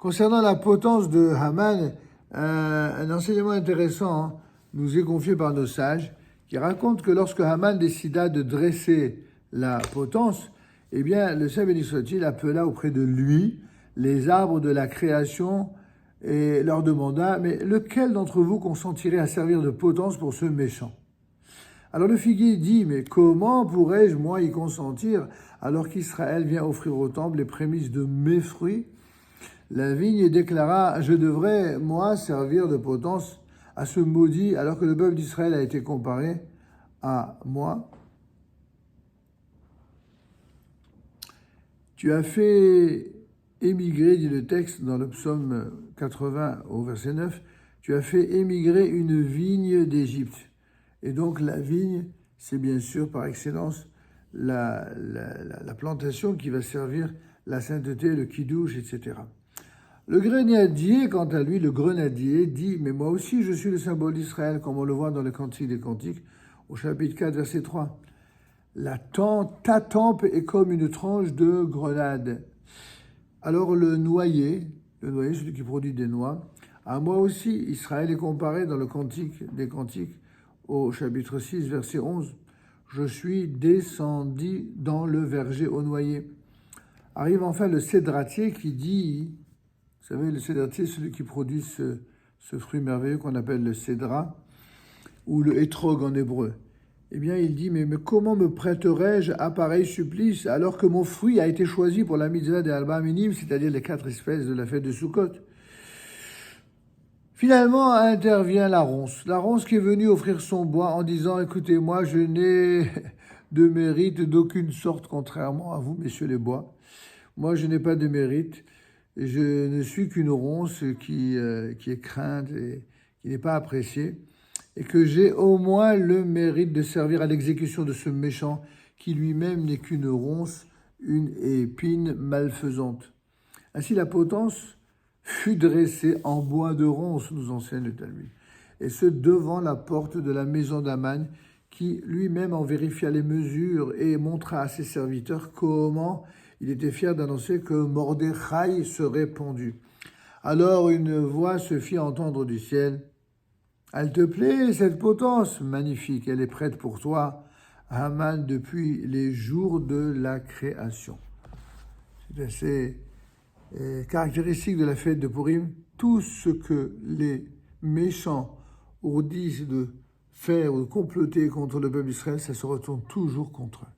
Concernant la potence de Haman, un enseignement intéressant nous est confié par nos sages qui raconte que lorsque Haman décida de dresser la potence, eh bien, le Saint béni soit-il appela auprès de lui les arbres de la création et leur demanda « Mais lequel d'entre vous consentirait à servir de potence pour ce méchant ?» Alors le figuier dit « Mais comment pourrais-je, moi, y consentir alors qu'Israël vient offrir au temple les prémices de mes fruits ?» La vigne déclara « Je devrais, moi, servir de potence à ce maudit alors que le peuple d'Israël a été comparé à moi. » Tu as fait émigrer, dit le texte dans le psaume 80 au verset 9, tu as fait émigrer une vigne d'Égypte. Et donc la vigne, c'est bien sûr par excellence la plantation qui va servir la sainteté, le kidouche, etc. Le grenadier, quant à lui, le grenadier, dit « Mais moi aussi, je suis le symbole d'Israël, comme on le voit dans le Cantique des Cantiques, au chapitre 4, verset 3. Ta tempe est comme une tranche de grenade. » Alors le noyer, celui qui produit des noix, à moi aussi, Israël est comparé dans le Cantique des Cantiques, au chapitre 6, verset 11. Je suis descendu dans le verger au noyer. Arrive enfin le cédratier qui dit, vous savez, le cédratier, celui qui produit ce fruit merveilleux qu'on appelle le cédra, ou le hétrog en hébreu. Eh bien, il dit, mais comment me prêterais-je à pareil supplice alors que mon fruit a été choisi pour la mitzvah des Arba Minim, c'est-à-dire les 4 espèces de la fête de Sukkot. Finalement, intervient la ronce qui est venue offrir son bois en disant, écoutez-moi, je n'ai de mérite d'aucune sorte, contrairement à vous, messieurs les bois. Moi, je n'ai pas de mérite. Je ne suis qu'une ronce qui est crainte et qui n'est pas appréciée. Et que j'ai au moins le mérite de servir à l'exécution de ce méchant qui lui-même n'est qu'une ronce, une épine malfaisante. Ainsi la potence fut dressée en bois de ronce, nous enseigne le Talmud, et ce devant la porte de la maison d'Aman, qui lui-même en vérifia les mesures et montra à ses serviteurs comment il était fier d'annoncer que Mordechai serait pendu. Alors une voix se fit entendre du ciel. Elle te plaît, cette potence magnifique, elle est prête pour toi, Haman, depuis les jours de la création. C'est assez caractéristique de la fête de Purim. Tout ce que les méchants ourdissent de faire ou de comploter contre le peuple d'Israël, ça se retourne toujours contre eux.